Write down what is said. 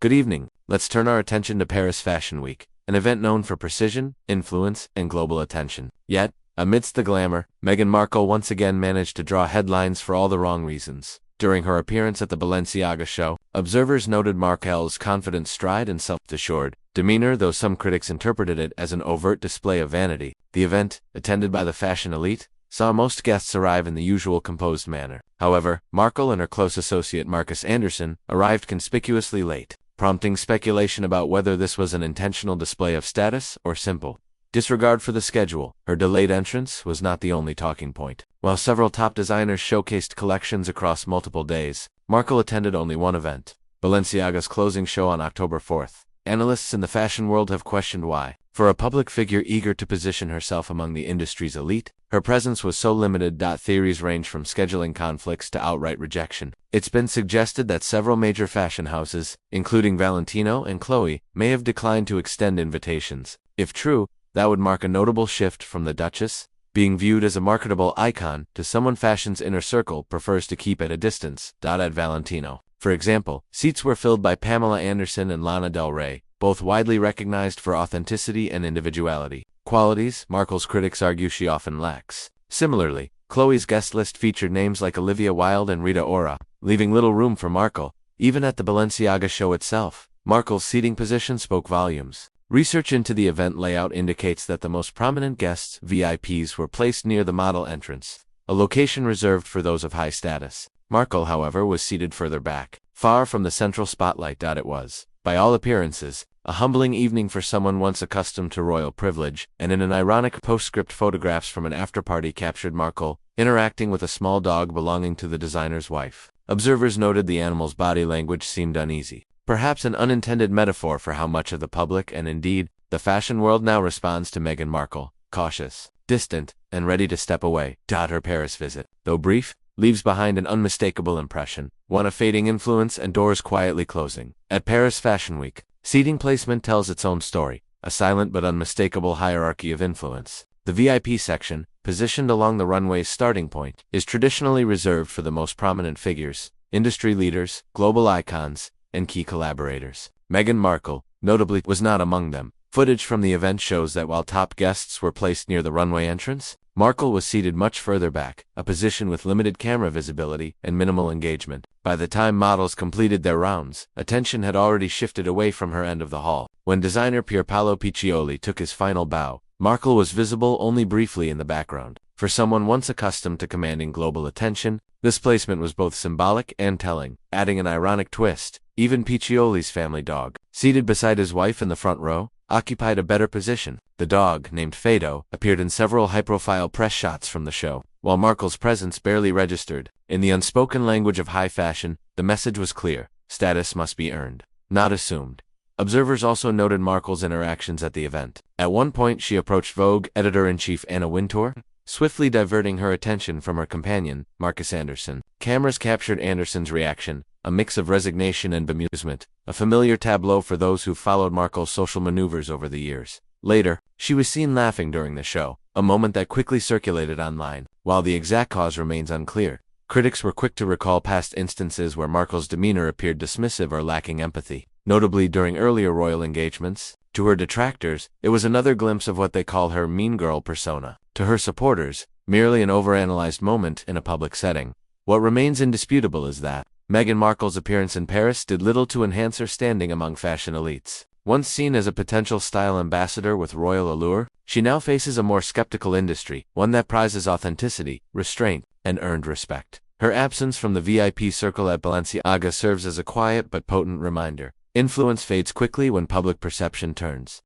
Good evening. Let's turn our attention to Paris Fashion Week, an event known for precision, influence, and global attention. Yet, amidst the glamour, Meghan Markle once again managed to draw headlines for all the wrong reasons. During her appearance at the Balenciaga show, observers noted Markle's confident stride and self-assured demeanor, though some critics interpreted it as an overt display of vanity. The event, attended by the fashion elite, saw most guests arrive in the usual composed manner. However, Markle and her close associate Marcus Anderson arrived conspicuously late, prompting speculation about whether this was an intentional display of status or simple disregard for the schedule. Her delayed entrance was not the only talking point. While several top designers showcased collections across multiple days, Markle attended only one event, Balenciaga's closing show on October 4th. Analysts in the fashion world have questioned why, for a public figure eager to position herself among the industry's elite, her presence was so limited. Theories range from scheduling conflicts to outright rejection. It's been suggested that several major fashion houses, including Valentino and Chloe, may have declined to extend invitations. If true, that would mark a notable shift from the Duchess, being viewed as a marketable icon, to someone fashion's inner circle prefers to keep at a distance. At Valentino, for example, seats were filled by Pamela Anderson and Lana Del Rey, both widely recognized for authenticity and individuality, qualities Markle's critics argue she often lacks. Similarly, Chloe's guest list featured names like Olivia Wilde and Rita Ora, leaving little room for Markle. Even at the Balenciaga show itself, Markle's seating position spoke volumes. Research into the event layout indicates that the most prominent guests, VIPs, were placed near the model entrance, a location reserved for those of high status. Markle, however, was seated further back, far from the central spotlight. It was, by all appearances, a humbling evening for someone once accustomed to royal privilege, and in an ironic postscript, photographs from an after-party captured Markle interacting with a small dog belonging to the designer's wife. Observers noted the animal's body language seemed uneasy, perhaps an unintended metaphor for how much of the public and indeed the fashion world now responds to Meghan Markle, cautious, distant, and ready to step away. Her Paris visit, though brief, leaves behind an unmistakable impression, one of fading influence and doors quietly closing. At Paris Fashion Week, seating placement tells its own story, a silent but unmistakable hierarchy of influence. The VIP section, positioned along the runway's starting point, is traditionally reserved for the most prominent figures, industry leaders, global icons, and key collaborators. Meghan Markle, notably, was not among them. Footage from the event shows that while top guests were placed near the runway entrance, Markle was seated much further back, a position with limited camera visibility and minimal engagement. By the time models completed their rounds, attention had already shifted away from her end of the hall. When designer Pierpaolo Piccioli took his final bow, Markle was visible only briefly in the background. For someone once accustomed to commanding global attention, this placement was both symbolic and telling. Adding an ironic twist, even Piccioli's family dog, seated beside his wife in the front row, occupied a better position. The dog, named Fado, appeared in several high-profile press shots from the show, while Markle's presence barely registered. In the unspoken language of high fashion, the message was clear: status must be earned, not assumed. Observers also noted Markle's interactions at the event. At one point, she approached Vogue editor-in-chief Anna Wintour, swiftly diverting her attention from her companion, Marcus Anderson. Cameras captured Anderson's reaction, a mix of resignation and bemusement, a familiar tableau for those who followed Markle's social maneuvers over the years. Later, she was seen laughing during the show, a moment that quickly circulated online. While the exact cause remains unclear, critics were quick to recall past instances where Markle's demeanor appeared dismissive or lacking empathy, notably during earlier royal engagements. To her detractors, it was another glimpse of what they call her mean girl persona. To her supporters, merely an overanalyzed moment in a public setting. What remains indisputable is that Meghan Markle's appearance in Paris did little to enhance her standing among fashion elites. Once seen as a potential style ambassador with royal allure, she now faces a more skeptical industry, one that prizes authenticity, restraint, and earned respect. Her absence from the VIP circle at Balenciaga serves as a quiet but potent reminder. Influence fades quickly when public perception turns.